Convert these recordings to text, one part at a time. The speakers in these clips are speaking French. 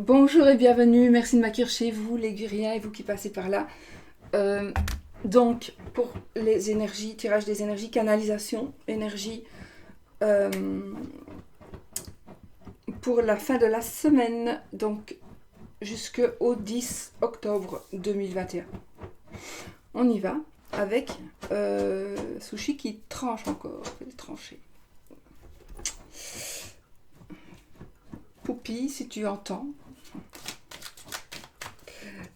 Bonjour et bienvenue, merci de m'accueillir chez vous, les Guriens et vous qui passez par là. Donc, pour les énergies, tirage des énergies, canalisation, énergie, euh, pour la fin de la semaine, donc jusqu'au 10 octobre 2021. On y va avec Sushi qui tranche encore, il est tranché. Poupie, si tu entends,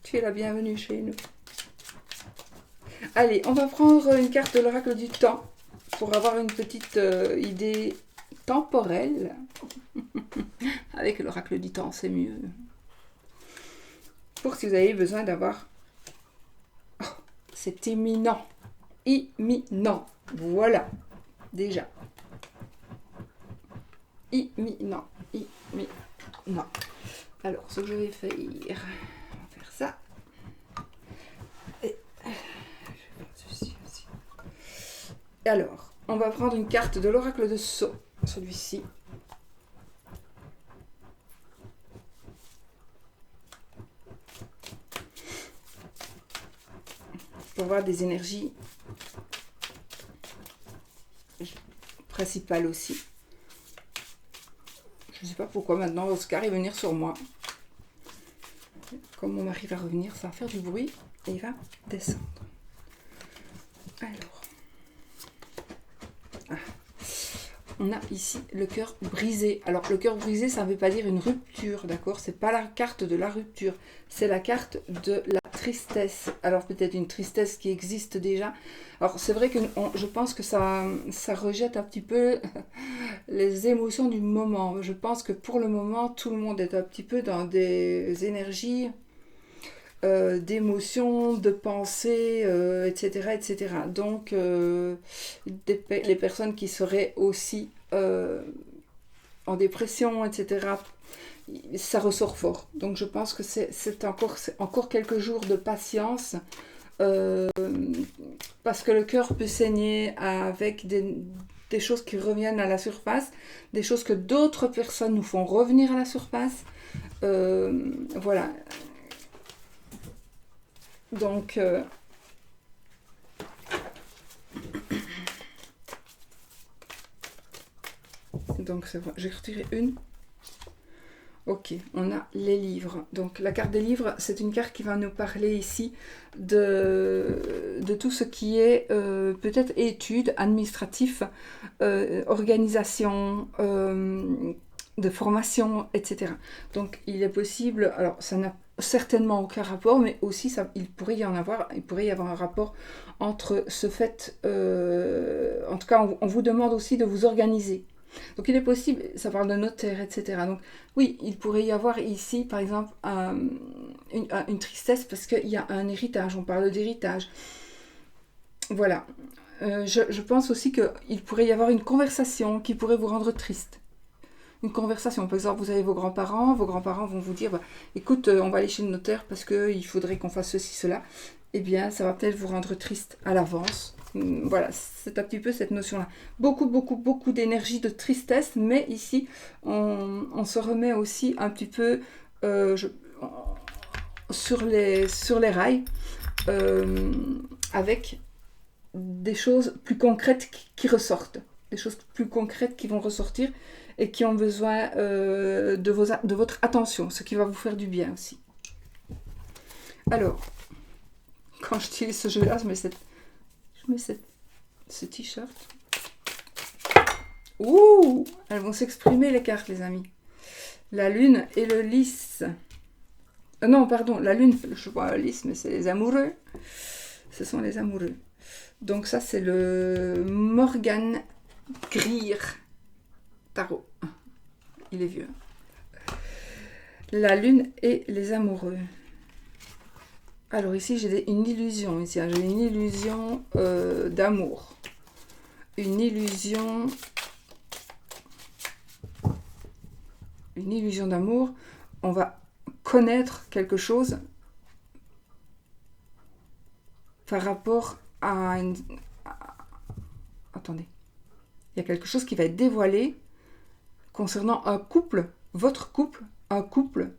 tu es la bienvenue chez nous. Allez, on va prendre une carte de l'oracle du temps pour avoir une petite idée temporelle. Avec l'oracle du temps, c'est mieux. Pour si vous avez besoin d'avoir... Oh, c'est imminent. Imminent. Voilà. Déjà. Imminent. Imminent. Alors, ce que je vais faire... On va faire ça. Et je vais faire ceci aussi. Et alors, on va prendre une carte de l'oracle de Sceaux. Celui-ci. Pour voir des énergies principales aussi. Je ne sais pas pourquoi maintenant Oscar est venir sur moi. Comme mon mari va revenir, ça va faire du bruit et il va descendre. Alors, on a ici le cœur brisé. Alors, le cœur brisé, ça ne veut pas dire une rupture, d'accord? C'est pas la carte de la rupture, c'est la carte de la tristesse. Alors, peut-être une tristesse qui existe déjà. Alors, c'est vrai que je pense que ça rejette un petit peu les émotions du moment. Je pense que pour le moment, tout le monde est un petit peu dans des énergies d'émotions, de pensées, etc., etc. Donc, les personnes qui seraient aussi en dépression, etc., ça ressort fort. Donc, je pense que c'est encore quelques jours de patience, parce que le cœur peut saigner avec des choses qui reviennent à la surface, des choses que d'autres personnes nous font revenir à la surface. Voilà. Donc, c'est vrai. J'ai retiré une. Ok, on a les livres. Donc la carte des livres, c'est une carte qui va nous parler ici de tout ce qui est peut-être études, administratif, organisation, de formation, etc. Donc il est possible, alors ça n'a certainement aucun rapport, mais aussi il pourrait y avoir un rapport entre ce fait, en tout cas on vous demande aussi de vous organiser. Donc il est possible, ça parle de notaire, etc. Donc oui, il pourrait y avoir ici, par exemple, une tristesse parce qu'il y a un héritage, on parle d'héritage. Voilà. Je pense aussi qu'il pourrait y avoir une conversation qui pourrait vous rendre triste. Une conversation, par exemple, vous avez vos grands-parents vont vous dire, bah, écoute, on va aller chez le notaire parce qu'il faudrait qu'on fasse ceci, cela. Eh bien, ça va peut-être vous rendre triste à l'avance. Voilà, c'est un petit peu cette notion-là. Beaucoup d'énergie, de tristesse, mais ici, on se remet aussi un petit peu sur les rails, avec des choses plus concrètes qui ressortent, des choses plus concrètes qui vont ressortir et qui ont besoin de votre attention, ce qui va vous faire du bien aussi. Alors, quand j'utilise ce jeu-là, je mets ce t-shirt. Ouh, elles vont s'exprimer les cartes, les amis. La lune et le lys. Non, pardon, la lune, je vois le lys, mais c'est les amoureux. Ce sont les amoureux. Donc ça, c'est le Morgan Greer Tarot. Il est vieux. La lune et les amoureux. Alors ici, j'ai une illusion. Ici, j'ai une illusion d'amour. Une illusion d'amour. On va connaître quelque chose par rapport à une... Attendez. Il y a quelque chose qui va être dévoilé concernant un couple, votre couple, un couple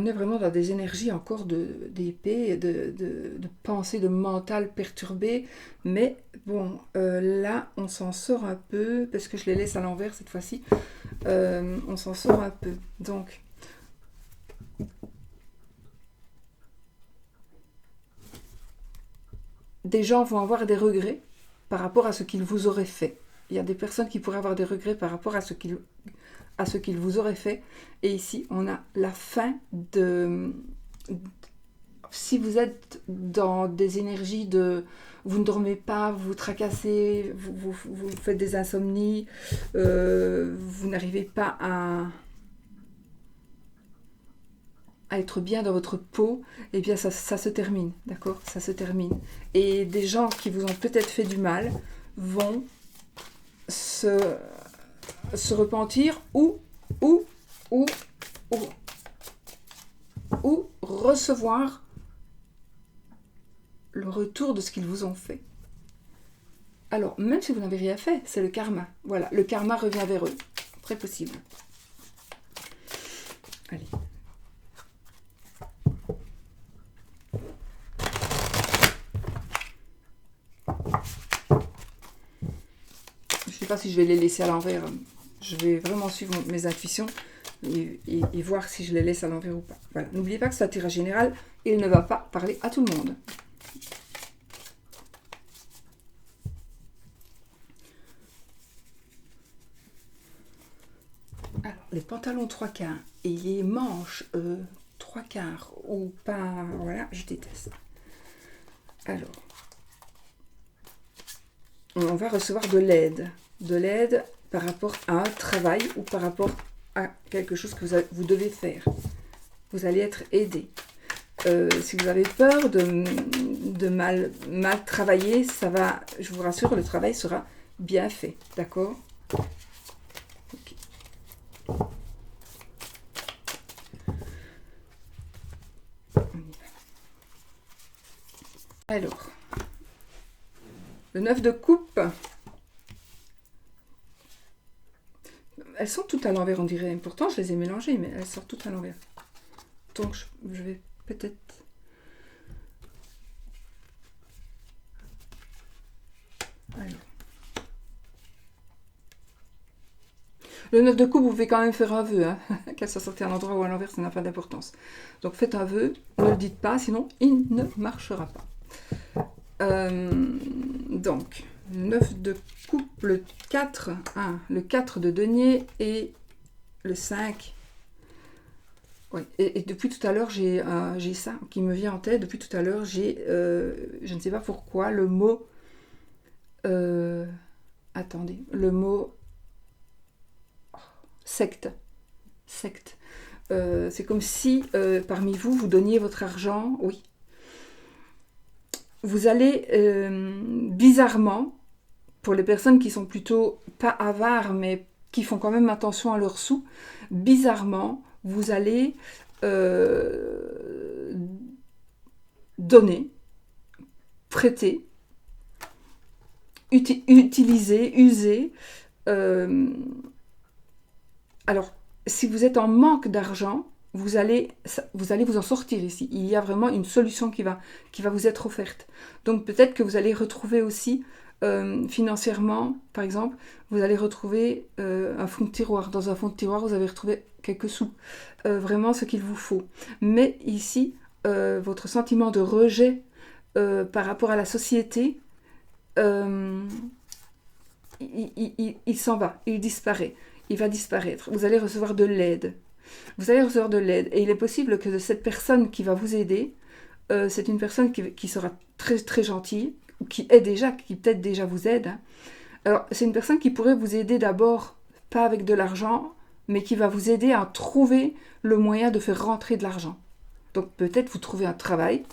on est vraiment dans des énergies encore d'épée, de pensée, de mental perturbé. Mais bon, là, on s'en sort un peu, parce que je les laisse à l'envers cette fois-ci. On s'en sort un peu. Donc, des gens vont avoir des regrets par rapport à ce qu'ils vous auraient fait. Il y a des personnes qui pourraient avoir des regrets par rapport à ce qu'ils vous auraient fait. Et ici, on a la fin de... Si vous êtes dans des énergies de... Vous ne dormez pas, vous vous tracassez, vous faites des insomnies, vous n'arrivez pas à être bien dans votre peau, eh bien ça se termine, d'accord? Ça se termine. Et des gens qui vous ont peut-être fait du mal vont se repentir ou recevoir le retour de ce qu'ils vous ont fait. Alors, même si vous n'avez rien fait, c'est le karma. Voilà, le karma revient vers eux. Très possible. Allez. Je ne sais pas si je vais les laisser à l'envers. Je vais vraiment suivre mes intuitions et voir si je les laisse à l'envers ou pas. Voilà. N'oubliez pas que c'est un tirage général et il ne va pas parler à tout le monde. Alors, les pantalons 3/4 et les manches 3/4 ou pas, voilà, je déteste. Alors, on va recevoir de l'aide par rapport à un travail ou par rapport à quelque chose que vous devez faire. Vous allez être aidé. Si vous avez peur de mal travailler, ça va, je vous rassure, le travail sera bien fait, d'accord? Okay. Alors, le 9 de coupe. Elles sont toutes à l'envers, on dirait. Pourtant, je les ai mélangées, mais elles sortent toutes à l'envers. Donc, je vais peut-être... Alors. Le 9 de coupe, vous pouvez quand même faire un vœu. Hein. Qu'elle soit sortie à l'endroit ou à l'envers, ça n'a pas d'importance. Donc, faites un vœu. Ne le dites pas, sinon, il ne marchera pas. Donc, le 9 de coupe, le 4, le 4 de denier et le 5. Oui, et depuis tout à l'heure, j'ai ça qui me vient en tête. Depuis tout à l'heure, je ne sais pas pourquoi, le mot... attendez, le mot... secte. Secte. C'est comme si, parmi vous, vous donniez votre argent, oui. Vous allez, bizarrement, pour les personnes qui sont plutôt pas avares, mais qui font quand même attention à leurs sous, bizarrement, vous allez donner, prêter, utiliser, user. Alors, si vous êtes en manque d'argent, vous allez vous en sortir ici. Il y a vraiment une solution qui va vous être offerte. Donc peut-être que vous allez retrouver aussi, financièrement, par exemple, vous allez retrouver un fond de tiroir. Dans un fond de tiroir, vous avez retrouvé quelques sous. Vraiment ce qu'il vous faut. Mais ici, votre sentiment de rejet par rapport à la société, il s'en va, il disparaît. Il va disparaître. Vous allez recevoir de l'aide. Vous allez recevoir de l'aide. Et il est possible que de cette personne qui va vous aider, c'est une personne qui sera très, très gentille, qui peut-être déjà vous aide. Hein. Alors, c'est une personne qui pourrait vous aider d'abord, pas avec de l'argent, mais qui va vous aider à trouver le moyen de faire rentrer de l'argent. Donc, peut-être vous trouvez un travail.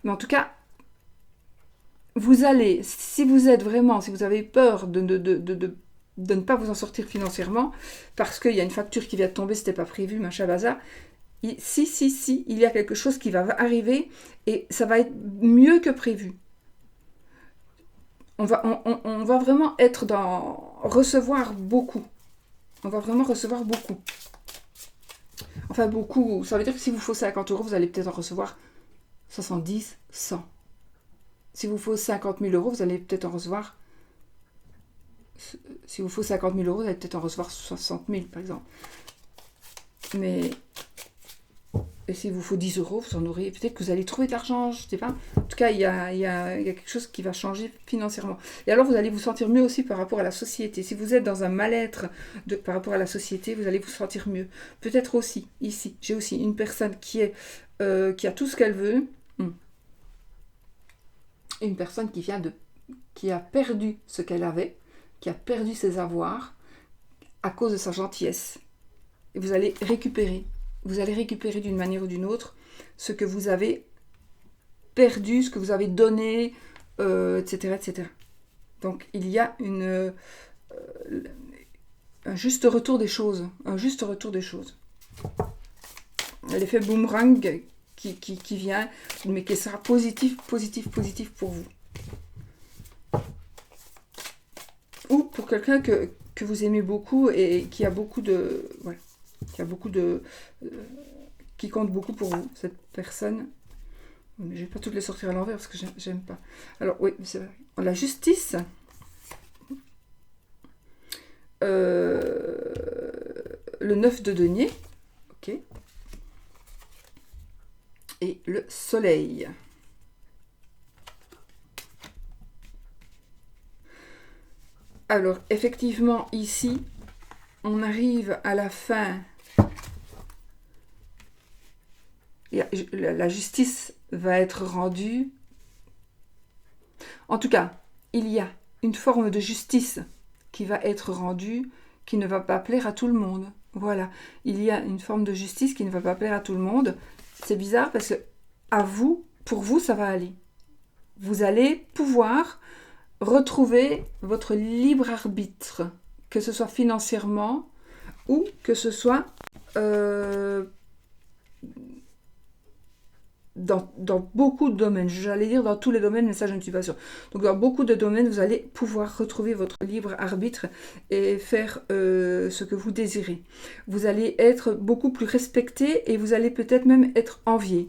Mais en tout cas, vous allez, si vous avez peur de ne pas vous en sortir financièrement, parce qu'il y a une facture qui vient de tomber, c'était pas prévu, machin bazar. Si, il y a quelque chose qui va arriver et ça va être mieux que prévu. On va vraiment être recevoir beaucoup. On va vraiment recevoir beaucoup. Enfin, beaucoup. Ça veut dire que s'il vous faut 50 euros, vous allez peut-être en recevoir 70, 100. Si vous faut 50 000 euros, vous allez peut-être en recevoir... Si vous faut 50 000 euros, vous allez peut-être en recevoir 60 000, par exemple. Mais... Et s'il vous faut 10 euros, vous en aurez... Peut-être que vous allez trouver de l'argent, je ne sais pas. En tout cas, il y a quelque chose qui va changer financièrement. Et alors, vous allez vous sentir mieux aussi par rapport à la société. Si vous êtes dans un mal-être par rapport à la société, vous allez vous sentir mieux. Peut-être aussi, ici, j'ai aussi une personne qui a tout ce qu'elle veut. Une personne qui a perdu ce qu'elle avait, qui a perdu ses avoirs à cause de sa gentillesse. Et vous allez récupérer d'une manière ou d'une autre ce que vous avez perdu, ce que vous avez donné, etc., etc. Donc il y a un juste retour des choses. Un juste retour des choses. L'effet boomerang qui vient, mais qui sera positif pour vous. Ou pour quelqu'un que vous aimez beaucoup et qui a beaucoup de... Voilà, qui compte beaucoup pour vous, cette personne. Mais je ne vais pas toutes les sortir à l'envers parce que j'aime pas. Alors oui, c'est vrai. La justice. Le 9 de denier. Ok. Et le soleil. Alors, effectivement, ici, on arrive à la fin. La justice va être rendue. En tout cas, il y a une forme de justice qui va être rendue, qui ne va pas plaire à tout le monde. Voilà, il y a une forme de justice qui ne va pas plaire à tout le monde. C'est bizarre parce que pour vous, ça va aller. Vous allez pouvoir retrouver votre libre arbitre, que ce soit financièrement ou que ce soit dans beaucoup de domaines. J'allais dire dans tous les domaines, mais ça je ne suis pas sûre. Donc dans beaucoup de domaines, vous allez pouvoir retrouver votre libre arbitre et faire ce que vous désirez. Vous allez être beaucoup plus respecté et vous allez peut-être même être envié.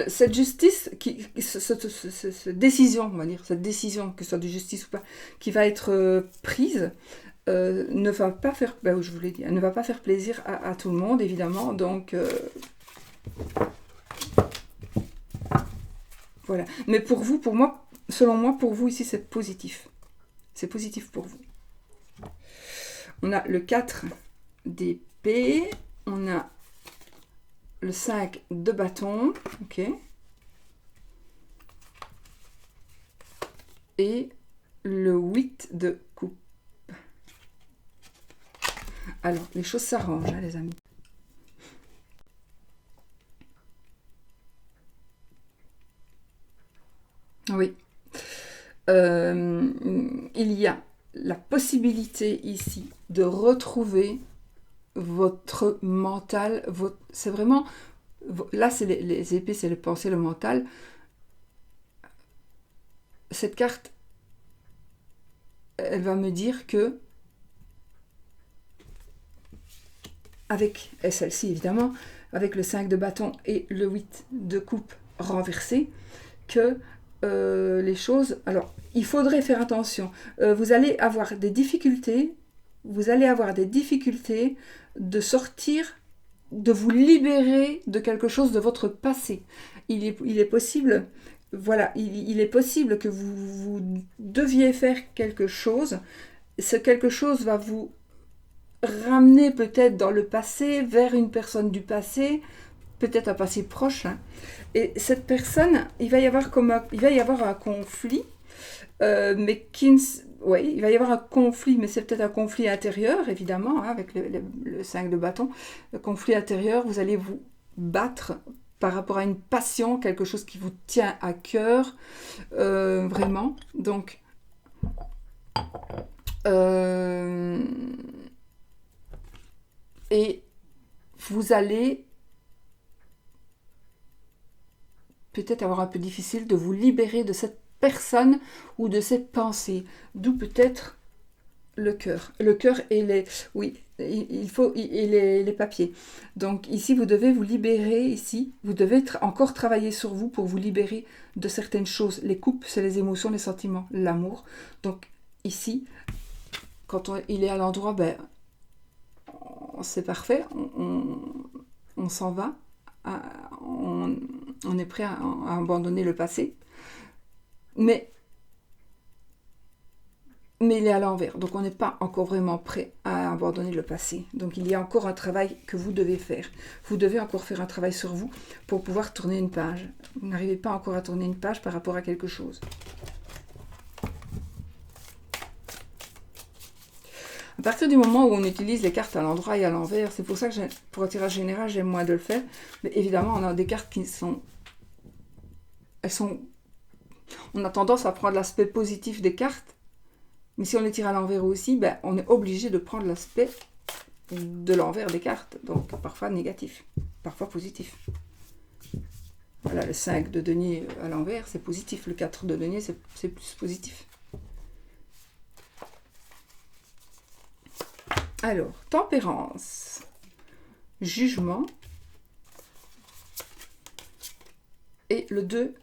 Cette justice, cette décision, on va dire, cette décision, que ce soit de justice ou pas, qui va être prise, ne va pas faire, je vous l'ai dit, ne va pas faire plaisir à tout le monde, évidemment. Donc, voilà. Mais pour vous, pour moi, selon moi, pour vous ici, c'est positif. C'est positif pour vous. On a le 4 d'épée, on a le 5 de bâton, ok. Et le 8 de coupe. Alors, les choses s'arrangent, hein, les amis. Oui. Il y a la possibilité ici de retrouver votre mental. C'est vraiment... Là, c'est les épées, c'est les pensées, le mental. Cette carte, elle va me dire que et celle-ci évidemment, avec le 5 de bâton et le 8 de coupe renversé, que les choses... Alors, il faudrait faire attention. Vous allez avoir des difficultés, de sortir, de vous libérer de quelque chose de votre passé. Il est possible... Voilà, il est possible que vous deviez faire quelque chose. Ce quelque chose va vous ramener peut-être dans le passé, vers une personne du passé, peut-être un passé proche. Hein. Et cette personne, il va y avoir un conflit, mais il va y avoir un conflit, mais c'est peut-être un conflit intérieur, évidemment, hein, avec le 5 de bâton. Le conflit intérieur, vous allez vous battre par rapport à une passion, quelque chose qui vous tient à cœur, vraiment. Donc, et vous allez peut-être avoir un peu difficile de vous libérer de cette personne ou de cette pensée. D'où peut-être le cœur. Le cœur et les... Oui, il faut... Et les papiers. Donc ici, vous devez vous libérer, ici. Vous devez encore travailler sur vous pour vous libérer de certaines choses. Les coupes, c'est les émotions, les sentiments, l'amour. Donc ici, quand il est à l'endroit, ben, c'est parfait. On s'en va. On est prêt à abandonner le passé. Mais il est à l'envers. Donc on n'est pas encore vraiment prêt à abandonner le passé. Donc il y a encore un travail que vous devez faire. Vous devez encore faire un travail sur vous pour pouvoir tourner une page. Vous n'arrivez pas encore à tourner une page par rapport à quelque chose. À partir du moment où on utilise les cartes à l'endroit et à l'envers, c'est pour ça que pour un tirage général, j'aime moins de le faire. Mais évidemment, on a des cartes qui sont... On a tendance à prendre l'aspect positif des cartes. Mais si on les tire à l'envers aussi, ben, on est obligé de prendre l'aspect de l'envers des cartes. Donc parfois négatif, parfois positif. Voilà, le 5 de denier à l'envers, c'est positif. Le 4 de denier, c'est plus positif. Alors, tempérance, jugement, et le 2,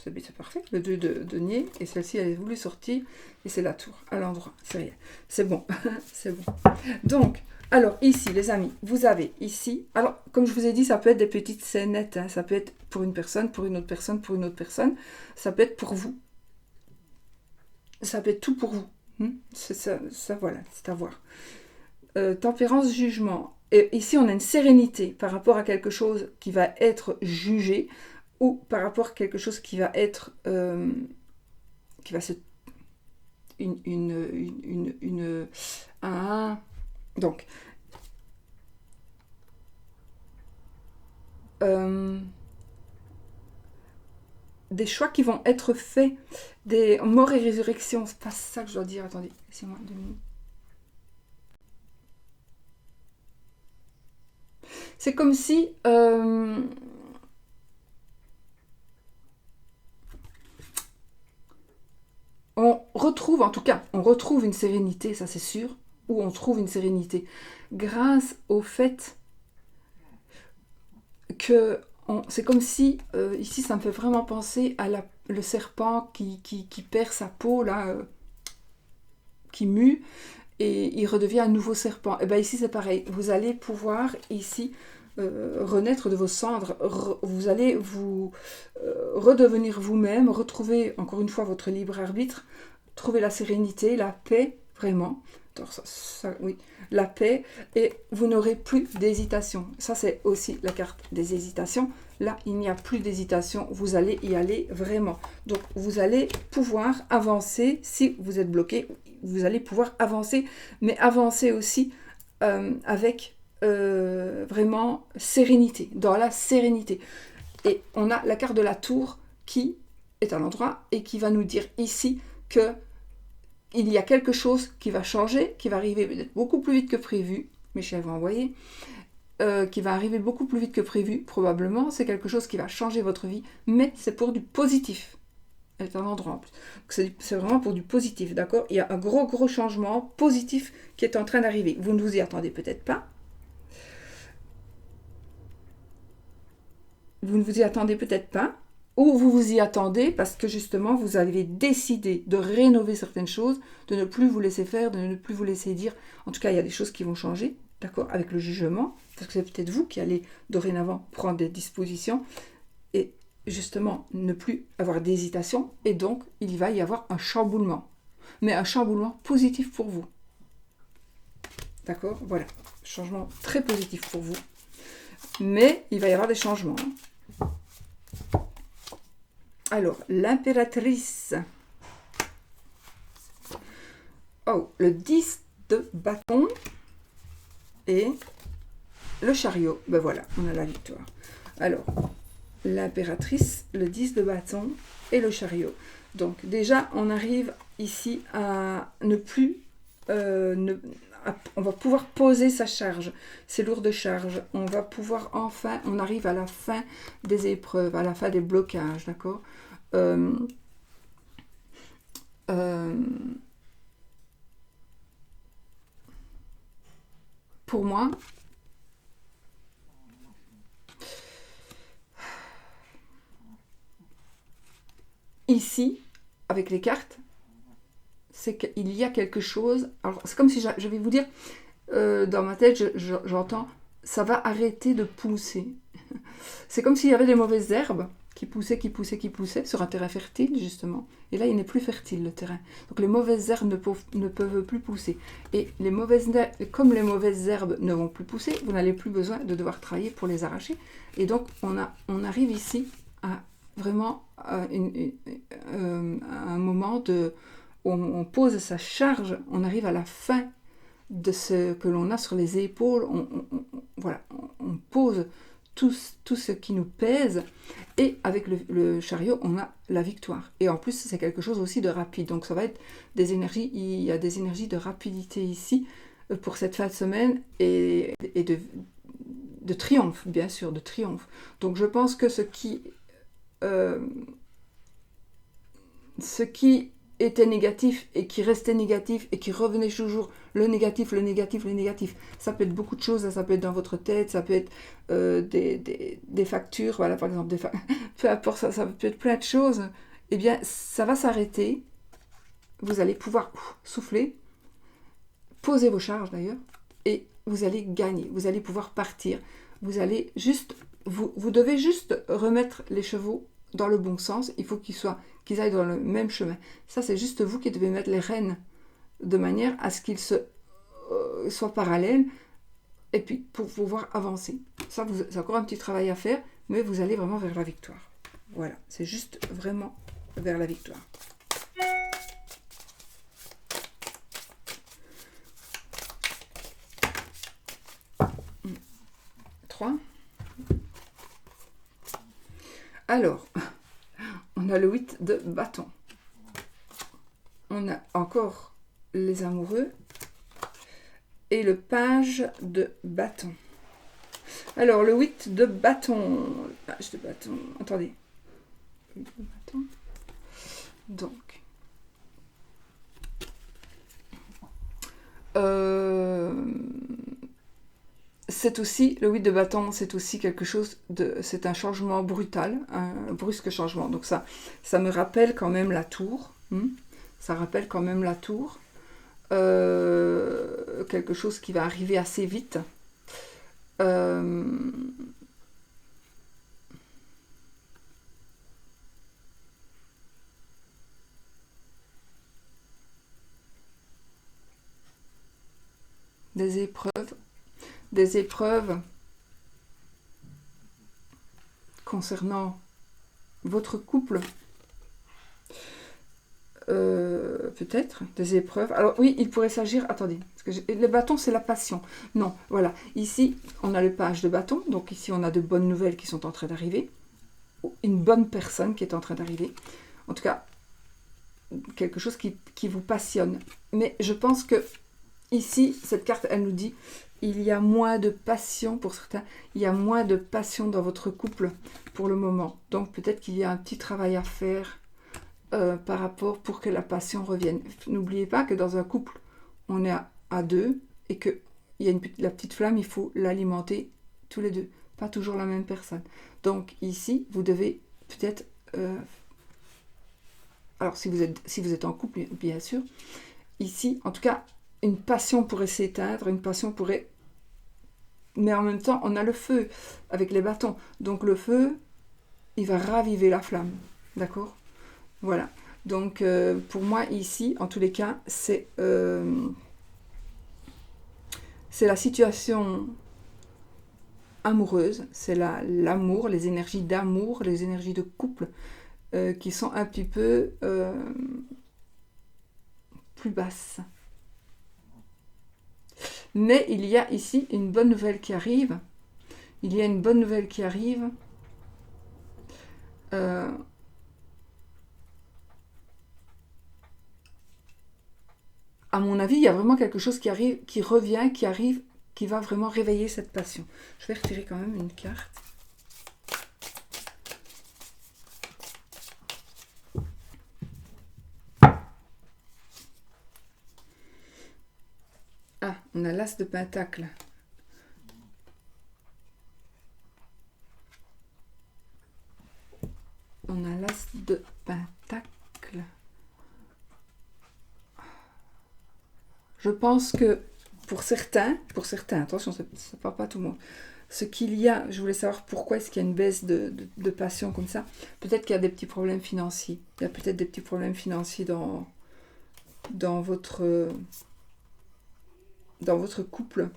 c'est parfait, le 2 de denier, et celle-ci, elle est voulu sortir, et c'est la tour, à l'endroit, c'est rien. C'est bon, c'est bon. Donc, alors ici, les amis, vous avez ici, alors, comme je vous ai dit, ça peut être des petites scénettes, hein, ça peut être pour une personne, pour une autre personne, pour une autre personne, ça peut être pour vous. Ça peut être tout pour vous. Ça, voilà, c'est à voir. Tempérance, jugement. Et ici, on a une sérénité par rapport à quelque chose qui va être jugé ou par rapport à quelque chose qui va être... qui va se... Donc... des choix qui vont être faits, des morts et résurrections. C'est pas ça que je dois dire. Attendez, laissez-moi 2 minutes. C'est comme si on retrouve, en tout cas, on retrouve une sérénité, ça c'est sûr, ou on trouve une sérénité grâce au fait que c'est comme si, ici ça me fait vraiment penser à le serpent qui perd sa peau, là, qui mue, et il redevient un nouveau serpent. Et bien ici c'est pareil, vous allez pouvoir ici renaître de vos cendres, vous allez vous redevenir vous-même, retrouver encore une fois votre libre arbitre, trouver la sérénité, la paix, vraiment. Alors oui, la paix, et vous n'aurez plus d'hésitation. Ça c'est aussi la carte des hésitations. Là, il n'y a plus d'hésitation, vous allez y aller vraiment. Donc, vous allez pouvoir avancer, si vous êtes bloqué, vous allez pouvoir avancer, mais avancer aussi avec vraiment sérénité, dans la sérénité. Et on a la carte de la tour qui est à l'endroit et qui va nous dire ici que il y a quelque chose qui va changer, qui va arriver peut-être beaucoup plus vite que prévu, Michel va envoyer, qui va arriver beaucoup plus vite que prévu, probablement, c'est quelque chose qui va changer votre vie, mais c'est pour du positif. Elle est à l'endroit en plus. C'est vraiment pour du positif, d'accord? Il y a un gros changement positif qui est en train d'arriver. Vous ne vous y attendez peut-être pas. Vous ne vous y attendez peut-être pas. Ou vous vous y attendez parce que justement, vous avez décidé de rénover certaines choses, de ne plus vous laisser faire, de ne plus vous laisser dire. En tout cas, il y a des choses qui vont changer, d'accord, avec le jugement, parce que c'est peut-être vous qui allez dorénavant prendre des dispositions et justement ne plus avoir d'hésitation. Et donc, il va y avoir un chamboulement. Mais un chamboulement positif pour vous. D'accord? Voilà. Changement très positif pour vous. Mais il va y avoir des changements. Alors, l'impératrice. Oh, le 10 de bâton et le chariot. Ben voilà, on a la victoire. Alors, l'impératrice, le 10 de bâton et le chariot. Donc déjà, on arrive ici à ne plus on va pouvoir poser sa charge, ses lourdes charges. On va pouvoir enfin, on arrive à la fin des épreuves, à la fin des blocages, d'accord. Euh, euh, pour moi, ici, avec les cartes, c'est qu'il y a quelque chose. Alors, c'est comme si je vais vous dire, dans ma tête, j'entends, ça va arrêter de pousser. C'est comme s'il y avait des mauvaises herbes qui poussaient, qui poussaient, qui poussaient sur un terrain fertile, justement. Et là, il n'est plus fertile, le terrain. Donc, les mauvaises herbes ne peuvent plus pousser. Et comme les mauvaises herbes ne vont plus pousser, vous n'avez plus besoin de devoir travailler pour les arracher. Et donc, on arrive ici à vraiment un moment où on pose sa charge, on arrive à la fin de ce que l'on a sur les épaules, voilà, on pose tout ce qui nous pèse, et avec le chariot, on a la victoire. Et en plus, c'est quelque chose aussi de rapide, donc ça va être des énergies, il y a des énergies de rapidité ici, pour cette fin de semaine, et de triomphe, bien sûr, de triomphe. Donc je pense que ce qui était négatif et qui restait négatif et qui revenait toujours le négatif, le négatif, le négatif. Ça peut être beaucoup de choses, ça peut être dans votre tête, ça peut être des factures, voilà, par exemple, peu importe, ça peut être plein de choses. Eh bien, ça va s'arrêter. Vous allez pouvoir souffler, poser vos charges d'ailleurs, et vous allez gagner. Vous allez pouvoir partir. Vous allez juste, vous devez juste remettre les chevaux dans le bon sens. Il faut qu'ils aillent dans le même chemin. Ça, c'est juste vous qui devez mettre les rênes de manière à ce qu'ils soient parallèles, et puis pour pouvoir avancer. Ça, c'est encore un petit travail à faire, mais vous allez vraiment vers la victoire. Voilà, c'est juste vraiment vers la victoire. Trois. Alors, on a le 8 de bâton. On a encore les amoureux et le page de bâton. Alors, le 8 de bâton. Page de bâton. Attendez. 8 de bâton. Donc. C'est aussi, le 8 de bâton, c'est aussi quelque chose c'est un changement brutal, un brusque changement. Donc ça me rappelle quand même la tour. Ça rappelle quand même la tour. Quelque chose qui va arriver assez vite. Des épreuves concernant votre couple, peut-être, des épreuves. Alors oui, il pourrait s'agir, attendez, parce que le bâton, c'est la passion. Non, voilà, ici, on a le page de bâton, donc ici, on a de bonnes nouvelles qui sont en train d'arriver, une bonne personne qui est en train d'arriver, en tout cas, quelque chose qui vous passionne. Mais je pense que ici, cette carte, elle nous dit, il y a moins de passion pour certains, il y a moins de passion dans votre couple pour le moment. Donc peut-être qu'il y a un petit travail à faire par rapport pour que la passion revienne. N'oubliez pas que dans un couple, on est à deux et que la petite flamme, il faut l'alimenter tous les deux, pas toujours la même personne. Donc ici, vous devez peut-être... alors si vous êtes en couple, bien sûr, ici, en tout cas, une passion pourrait s'éteindre, une passion pourrait... Mais en même temps, on a le feu avec les bâtons. Donc le feu, il va raviver la flamme. D'accord ? Voilà. Donc pour moi, ici, en tous les cas, c'est la situation amoureuse. C'est l'amour, les énergies d'amour, les énergies de couple qui sont un petit peu plus basses. Mais il y a ici une bonne nouvelle qui arrive. Il y a une bonne nouvelle qui arrive. à mon avis, il y a vraiment quelque chose qui arrive, qui revient, qui arrive, qui va vraiment réveiller cette passion. Je vais retirer quand même une carte. Ah, on a l'as de pentacle. On a l'as de pentacle. Je pense que pour certains, attention, ça ne parle pas à tout le monde, ce qu'il y a, je voulais savoir pourquoi est-ce qu'il y a une baisse de passion comme ça. Peut-être qu'il y a des petits problèmes financiers. Il y a peut-être des petits problèmes financiers dans votre couple.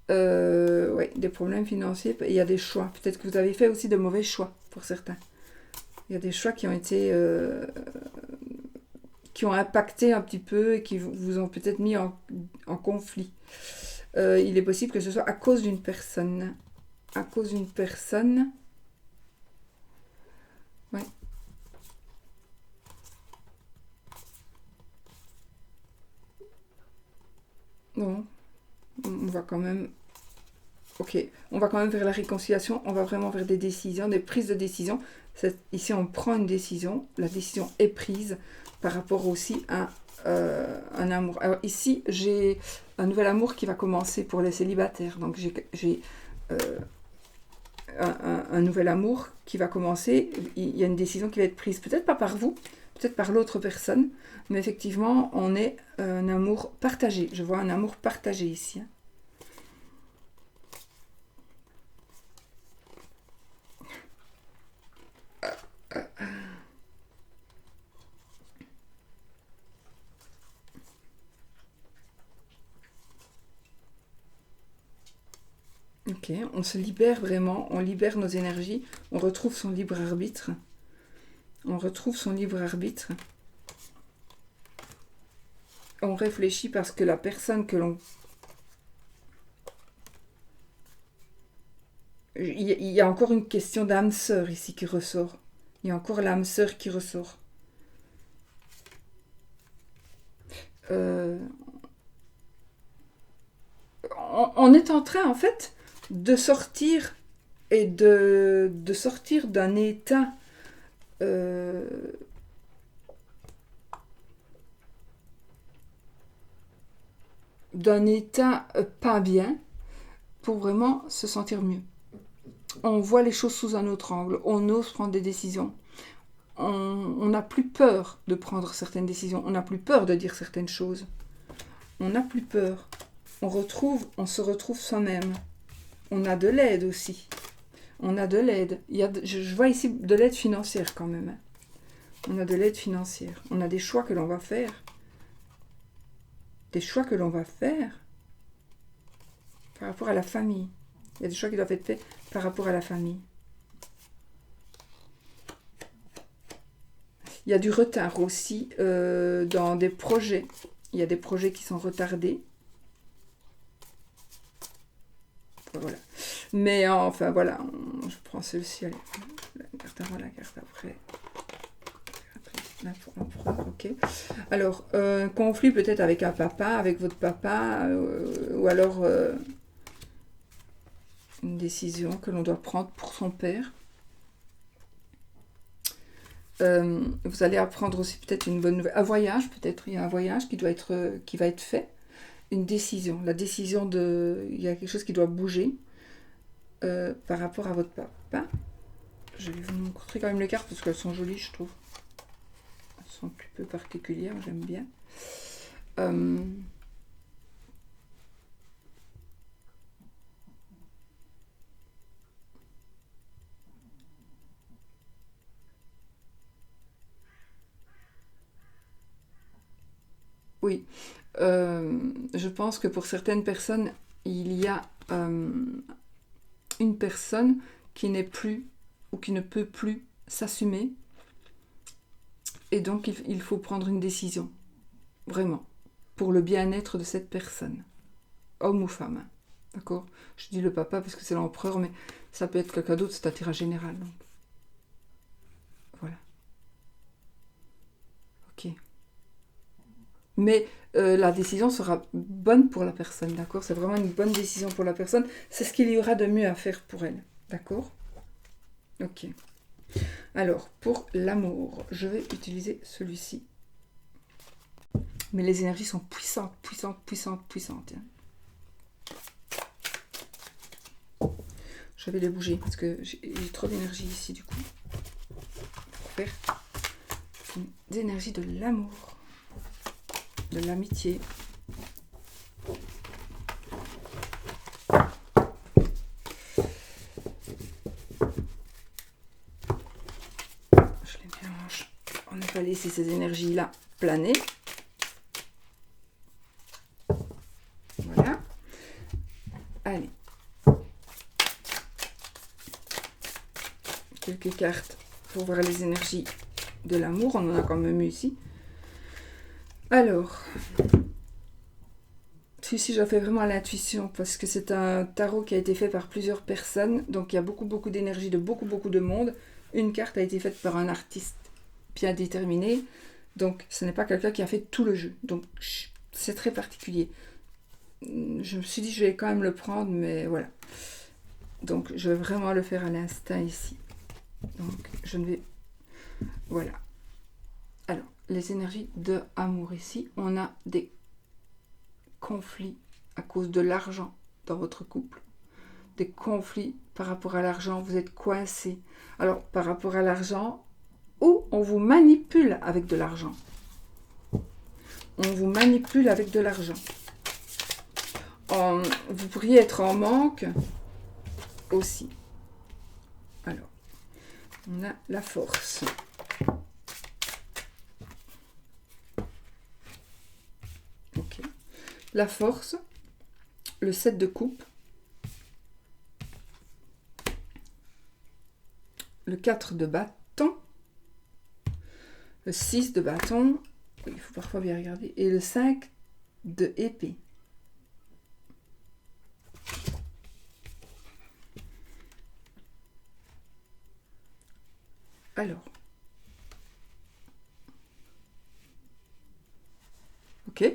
Oui, des problèmes financiers. Il y a des choix. Peut-être que vous avez fait aussi de mauvais choix pour certains. Il y a des choix qui ont été... qui ont impacté un petit peu et qui vous ont peut-être mis en conflit. Il est possible que ce soit à cause d'une personne. À cause d'une personne. Ouais. Non. On va quand même... Ok. On va quand même vers la réconciliation. On va vraiment vers des décisions, des prises de décision. Ici, on prend une décision. La décision est prise par rapport aussi à un amour. Alors ici, j'ai un nouvel amour qui va commencer pour les célibataires. Donc j'ai un nouvel amour qui va commencer. Il y a une décision qui va être prise, peut-être pas par vous, peut-être par l'autre personne, mais effectivement, on est un amour partagé. Je vois un amour partagé ici. Ok, on se libère vraiment, on libère nos énergies, on retrouve son libre arbitre. On retrouve son libre arbitre. On réfléchit parce que la personne que l'on... Il y a encore une question d'âme sœur ici qui ressort. Il y a encore l'âme sœur qui ressort. On est en train, en fait, de sortir et de sortir d'un état pas bien pour vraiment se sentir mieux. On voit les choses sous un autre angle, on ose prendre des décisions. On n'a plus peur de prendre certaines décisions, on n'a plus peur de dire certaines choses. On n'a plus peur. On se retrouve soi-même. On a de l'aide aussi. On a de l'aide. Je vois ici de l'aide financière quand même. On a de l'aide financière. On a des choix que l'on va faire. Des choix que l'on va faire par rapport à la famille. Il y a des choix qui doivent être faits par rapport à la famille. Il y a du retard aussi dans des projets. Il y a des projets qui sont retardés. Voilà. Mais enfin voilà, je prends celle-ci. Allez, la carte avant, la carte après. L'empereur, ok. Alors, conflit peut-être avec un papa, avec votre papa, ou alors une décision que l'on doit prendre pour son père. Vous allez apprendre aussi peut-être une bonne nouvelle. Un voyage, peut-être. Il y a un voyage qui va être fait. Une décision. La décision de... Il y a quelque chose qui doit bouger par rapport à votre papa. Je vais vous montrer quand même les cartes parce qu'elles sont jolies, je trouve. Elles sont un petit peu particulières, j'aime bien. Oui, je pense que pour certaines personnes, il y a une personne qui n'est plus ou qui ne peut plus s'assumer. Et donc, il faut prendre une décision, vraiment, pour le bien-être de cette personne, homme ou femme. D'accord ? Je dis le papa parce que c'est l'empereur, mais ça peut être quelqu'un d'autre, c'est un tirage général. Donc. Voilà. Ok. mais la décision sera bonne pour la personne, d'accord? C'est vraiment une bonne décision pour la personne. C'est ce qu'il y aura de mieux à faire pour elle, d'accord? Ok. Alors, pour l'amour, je vais utiliser celui-ci. Mais les énergies sont puissantes, puissantes, puissantes, puissantes. Je vais les bouger parce que j'ai trop d'énergie ici du coup. Pour faire des énergies de l'amour, de l'amitié. Je les mélange. On n'a pas laissé ces énergies-là planer. Voilà. Allez. Quelques cartes pour voir les énergies de l'amour. On en a quand même eu ici. Alors, celui-ci, je le fais vraiment à l'intuition parce que c'est un tarot qui a été fait par plusieurs personnes. Donc, il y a beaucoup d'énergie de beaucoup de monde. Une carte a été faite par un artiste bien déterminé. Donc, ce n'est pas quelqu'un qui a fait tout le jeu. Donc, c'est très particulier. Je me suis dit, je vais quand même le prendre, mais voilà. Donc, je vais vraiment le faire à l'instinct ici. Donc, je ne vais... Voilà. Alors, les énergies de amour ici. On a des conflits à cause de l'argent dans votre couple. Des conflits par rapport à l'argent. Vous êtes coincés. Alors, par rapport à l'argent, ou on vous manipule avec de l'argent. On vous manipule avec de l'argent. Vous pourriez être en manque aussi. Alors, on a la force. Ok. La force, le 7 de coupe, le 4 de bâton, le 6 de bâton, il faut parfois bien regarder, et le 5 de épée. Alors, ok.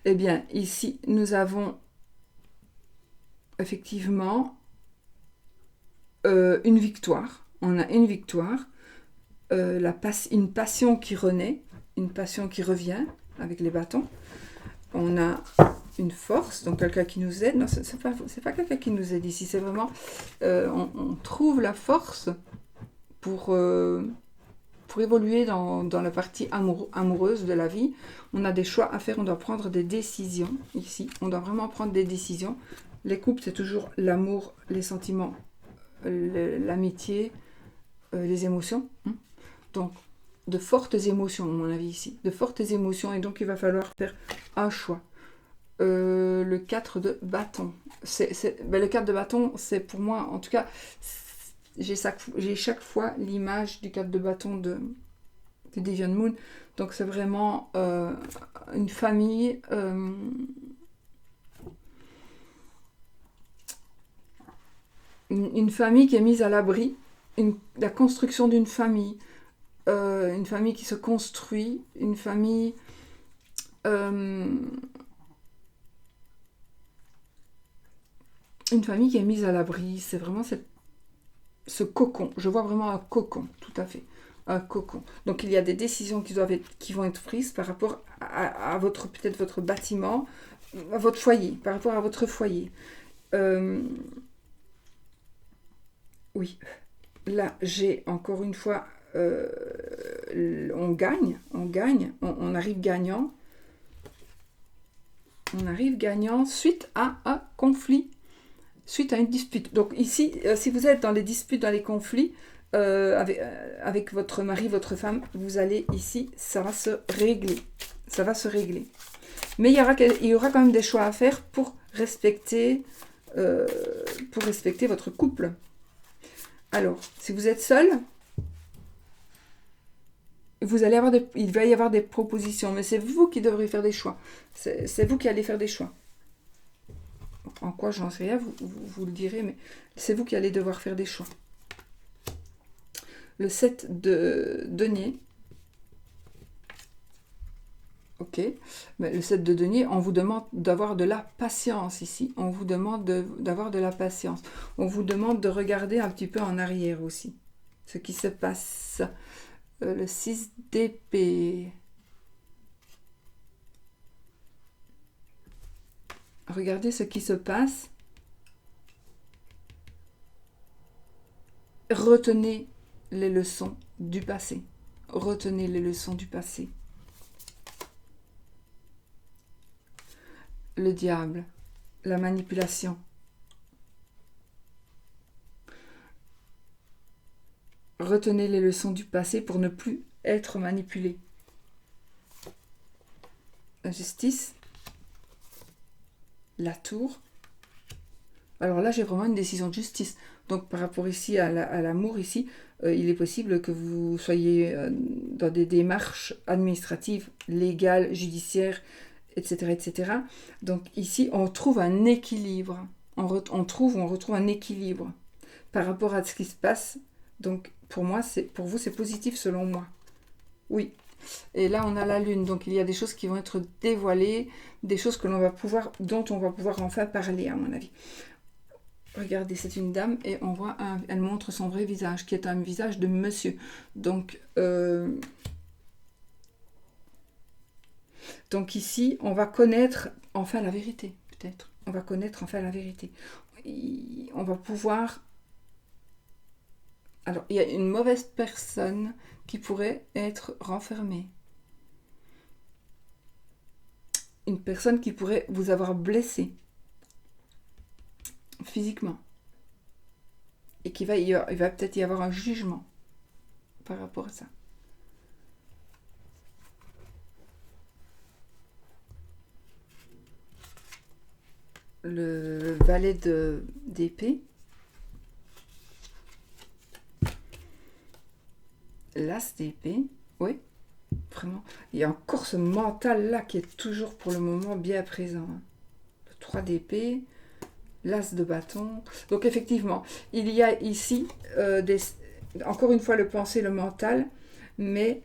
Eh bien, ici, nous avons effectivement une victoire. On a une victoire, une passion qui renaît, une passion qui revient avec les bâtons. On a une force, donc quelqu'un qui nous aide. Non, c'est pas quelqu'un qui nous aide ici, c'est vraiment... on trouve la force pour évoluer dans la partie amoureuse de la vie. On a des choix à faire, on doit prendre des décisions ici. On doit vraiment prendre des décisions. Les couples, c'est toujours l'amour, les sentiments, l'amitié, les émotions. Donc, de fortes émotions, à mon avis, ici. De fortes émotions, et donc il va falloir faire un choix. Le 4 de bâton. Le 4 de bâton, c'est pour moi, en tout cas, j'ai chaque fois l'image du 4 de bâton de Deviant Moon. Donc c'est vraiment une famille... une famille qui est mise à l'abri, la construction d'une famille, une famille qui se construit, une famille qui est mise à l'abri. C'est vraiment ce cocon. Je vois vraiment un cocon, tout à fait. Un cocon. Donc il y a des décisions qui vont être prises par rapport à peut-être votre bâtiment, à votre foyer, par rapport à votre foyer. Oui, là j'ai encore une fois, on gagne, on arrive gagnant. On arrive gagnant suite à un conflit, suite à une dispute. Donc ici, si vous êtes dans les disputes, dans les conflits, avec votre mari, votre femme, vous allez ici, ça va se régler. Ça va se régler. Mais il y aura quand même des choix à faire pour respecter votre couple. Alors, si vous êtes seul, il va y avoir des propositions, mais c'est vous qui devrez faire des choix. C'est vous qui allez faire des choix. En quoi, j'en sais rien, vous le direz, mais c'est vous qui allez devoir faire des choix. Le 7 de denier. Ok, mais le 7 de denier, on vous demande d'avoir de la patience ici. On vous demande d'avoir de la patience. On vous demande de regarder un petit peu en arrière aussi. Ce qui se passe. Le 6 d'épée. Regardez ce qui se passe. Retenez les leçons du passé. Retenez les leçons du passé. Le diable, la manipulation. Retenez les leçons du passé pour ne plus être manipulé. La justice, la tour. Alors là, j'ai vraiment une décision de justice. Donc par rapport ici à l'amour, ici, il est possible que vous soyez dans des démarches administratives, légales, judiciaires, etc., etc. Donc ici, on trouve un équilibre. On retrouve un équilibre par rapport à ce qui se passe. Donc pour vous, c'est positif selon moi. Oui. Et là, on a la lune. Donc il y a des choses qui vont être dévoilées, des choses dont on va pouvoir enfin parler, à mon avis. Regardez, c'est une dame et on voit, elle montre son vrai visage, qui est un visage de monsieur. Donc ici, on va connaître enfin la vérité, peut-être. On va connaître enfin la vérité. On va pouvoir... Alors, il y a une mauvaise personne qui pourrait être renfermée. Une personne qui pourrait vous avoir blessé physiquement. Et il va peut-être y avoir un jugement par rapport à ça. Le valet d'épée. L'as d'épée. Oui, vraiment. Il y a encore ce mental-là qui est toujours pour le moment bien présent. Le 3 d'épée. L'as de bâton. Donc effectivement, il y a ici encore une fois le pensée, le mental, mais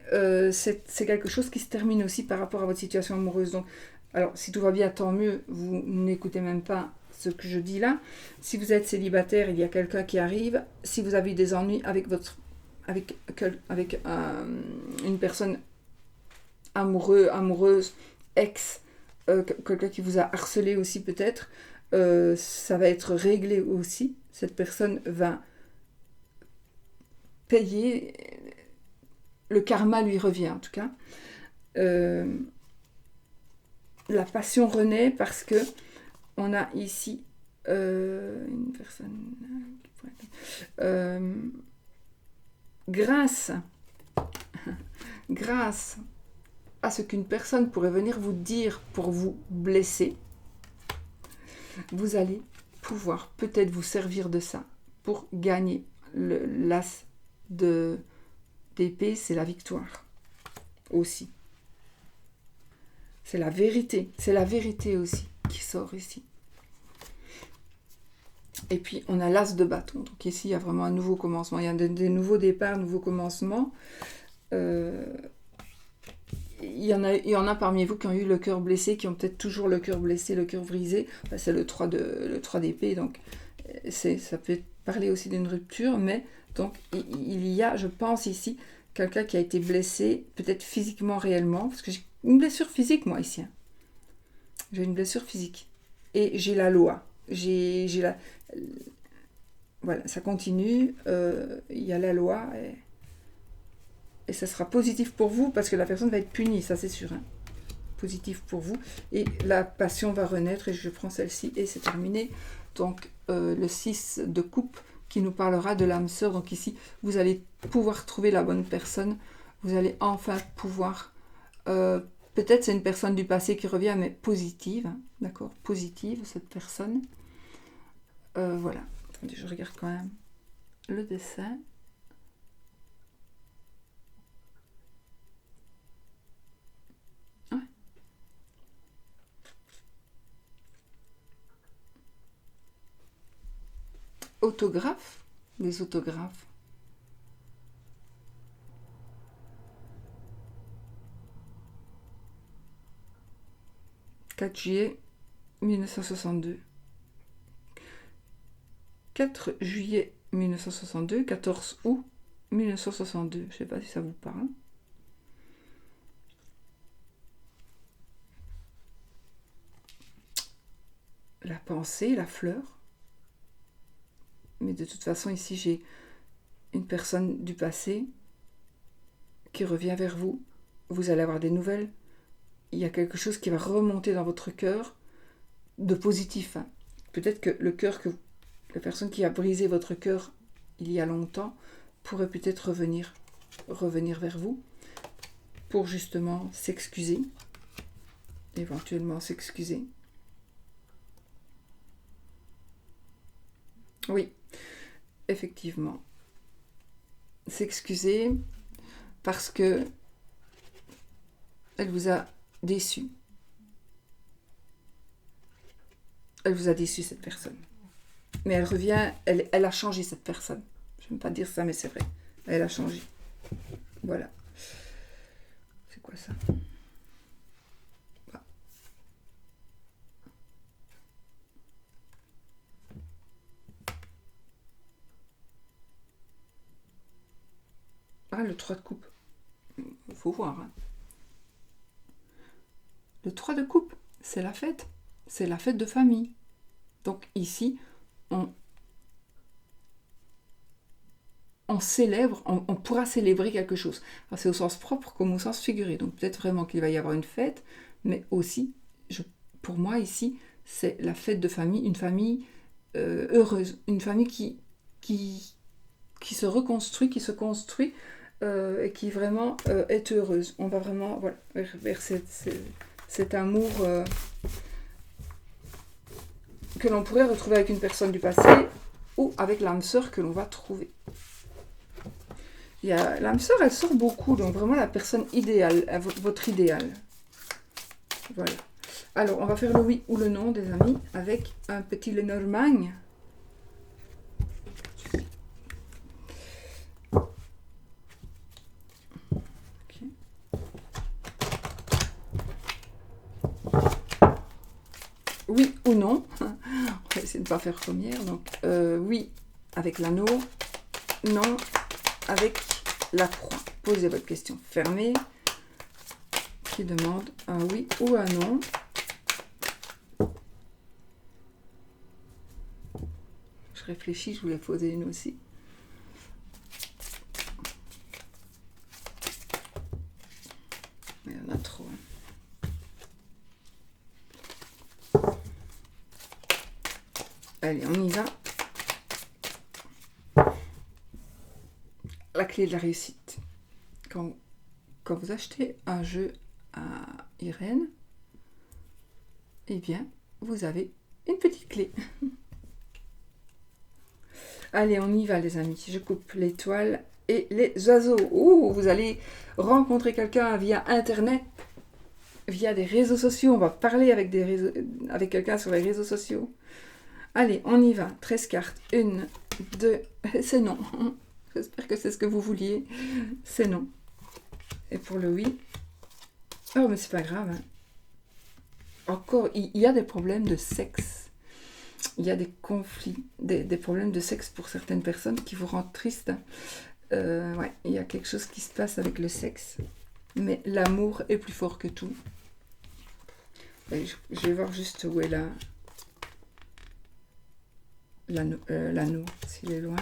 c'est quelque chose qui se termine aussi par rapport à votre situation amoureuse. Donc, alors si tout va bien, tant mieux, vous n'écoutez même pas ce que je dis là. Si vous êtes célibataire, il y a quelqu'un qui arrive. Si vous avez des ennuis avec une personne amoureuse, ex, quelqu'un qui vous a harcelé aussi peut-être, ça va être réglé aussi. Cette personne va payer, le karma lui revient en tout cas. La passion renaît parce que on a ici une personne grâce à ce qu'une personne pourrait venir vous dire pour vous blesser, vous allez pouvoir peut-être vous servir de ça pour gagner. L'as d'épée, c'est la victoire aussi. C'est la vérité aussi qui sort ici. Et puis on a l'as de bâton. Donc ici il y a vraiment un nouveau commencement. Il y a des nouveaux départs, nouveaux commencements. Il y en a parmi vous qui ont eu le cœur blessé, qui ont peut-être toujours le cœur blessé, le cœur brisé. Enfin, c'est le 3 d'épée, donc ça peut parler aussi d'une rupture, mais donc il y a, je pense ici, quelqu'un qui a été blessé, peut-être physiquement réellement, parce que j'ai une blessure physique moi ici. Hein. J'ai une blessure physique. Et j'ai la loi. Voilà, ça continue, il y a la loi, et ça sera positif pour vous, parce que la personne va être punie, ça c'est sûr. Hein. Positif pour vous. Et la passion va renaître, et je prends celle-ci, et c'est terminé. Donc, le 6 de coupe, qui nous parlera de l'âme sœur. Donc ici, vous allez pouvoir trouver la bonne personne. Vous allez enfin pouvoir... peut-être c'est une personne du passé qui revient, mais positive. Hein, d'accord, positive, cette personne. Voilà. Attendez, je regarde quand même le dessin. Ouais. Autographe, des autographes. 4 juillet 1962. 4 juillet 1962, 14 août 1962. Je ne sais pas si ça vous parle. La pensée, la fleur. Mais de toute façon, ici, j'ai une personne du passé qui revient vers vous. Vous allez avoir des nouvelles. Il y a quelque chose qui va remonter dans votre cœur de positif. Hein. Peut-être que le cœur que la personne qui a brisé votre cœur il y a longtemps pourrait peut-être revenir vers vous pour justement s'excuser, éventuellement s'excuser. Oui, effectivement. S'excuser parce que elle vous a déçu. Elle vous a déçu, cette personne. Mais elle revient, elle a changé, cette personne. Je ne veux pas dire ça, mais c'est vrai. Elle a changé. Voilà. C'est quoi ça? Ah, le 3 de coupe. Il faut voir. Hein. Le 3 de coupe, c'est la fête. C'est la fête de famille. Donc ici, on célèbre, on pourra célébrer quelque chose. Alors, c'est au sens propre comme au sens figuré. Donc peut-être vraiment qu'il va y avoir une fête, mais aussi, pour moi ici, c'est la fête de famille, une famille heureuse, une famille qui se reconstruit, qui se construit et qui vraiment est heureuse. On va vraiment vers cet amour que l'on pourrait retrouver avec une personne du passé ou avec l'âme sœur que l'on va trouver. L'âme sœur, elle sort beaucoup, donc vraiment la personne idéale, votre idéal. Voilà. Alors, on va faire le oui ou le non, des amis, avec un petit Lenormand. Okay. Oui ou non. On va essayer de ne pas faire première. Donc, oui avec l'anneau, non avec la croix. Posez votre question fermée qui demande un oui ou un non. Je réfléchis, je voulais poser une aussi. Il y en a trop. Allez, on y va. La clé de la réussite. Quand vous achetez un jeu à Irène, eh bien, vous avez une petite clé. Allez, on y va, les amis. Je coupe l'étoile et les oiseaux. Oh, vous allez rencontrer quelqu'un via Internet, via des réseaux sociaux. On va parler avec quelqu'un sur les réseaux sociaux. Allez, on y va. 13 cartes. 1, 2, c'est non. J'espère que c'est ce que vous vouliez. C'est non. Et pour le oui. Oh, mais c'est pas grave. Hein. Encore, il y a des problèmes de sexe. Il y a des conflits, des problèmes de sexe pour certaines personnes qui vous rendent triste. Ouais, il y a quelque chose qui se passe avec le sexe. Mais l'amour est plus fort que tout. Et je vais voir juste où est l'anneau, s'il est loin.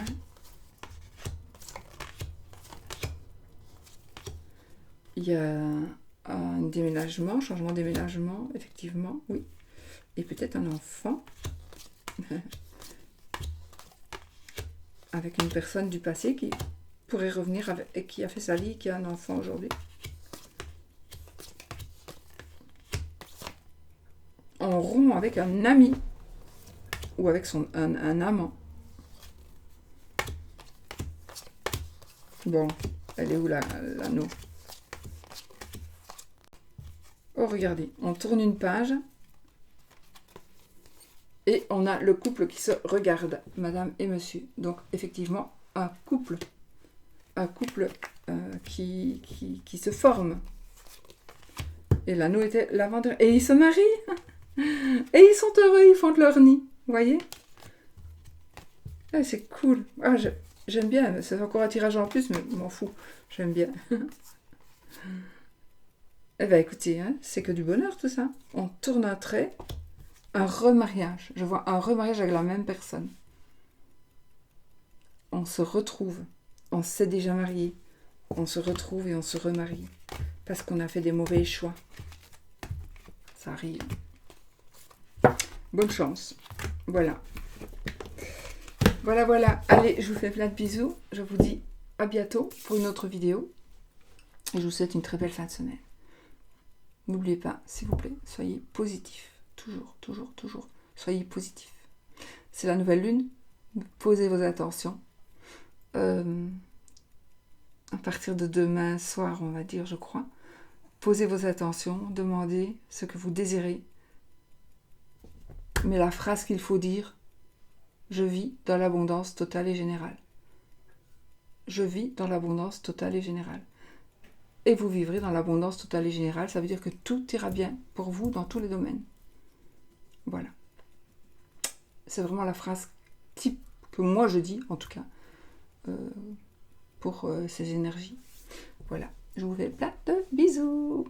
Il y a un déménagement, changement de déménagement, effectivement, oui. Et peut-être un enfant. Avec une personne du passé qui pourrait revenir et qui a fait sa vie et qui a un enfant aujourd'hui. On rompt avec un ami ou avec un amant. Bon, elle est où l'anneau? Oh, regardez, on tourne une page et on a le couple qui se regarde, madame et monsieur. Donc, effectivement, un couple qui se forme. Et l'anneau était l'avant-dernier. Et ils se marient. Et ils sont heureux, ils font de leur nid. Vous voyez? Ah, c'est cool. Ah, j'aime bien. C'est encore un tirage en plus, mais je m'en fous. J'aime bien. Eh bien, écoutez, hein, c'est que du bonheur tout ça. On tourne un trait. Un remariage. Je vois un remariage avec la même personne. On se retrouve. On s'est déjà marié. On se retrouve et on se remarie. Parce qu'on a fait des mauvais choix. Ça arrive. Bonne chance. Voilà. Voilà. Allez, je vous fais plein de bisous. Je vous dis à bientôt pour une autre vidéo. Et je vous souhaite une très belle fin de semaine. N'oubliez pas, s'il vous plaît, soyez positifs. Toujours. Soyez positifs. C'est la nouvelle lune. Posez vos attentions. À partir de demain soir, on va dire, je crois. Posez vos attentions. Demandez ce que vous désirez. Mais la phrase qu'il faut dire, je vis dans l'abondance totale et générale. Je vis dans l'abondance totale et générale. Et vous vivrez dans l'abondance totale et générale. Ça veut dire que tout ira bien pour vous dans tous les domaines. Voilà. C'est vraiment la phrase type que moi je dis, en tout cas, pour ces énergies. Voilà. Je vous fais plein de bisous.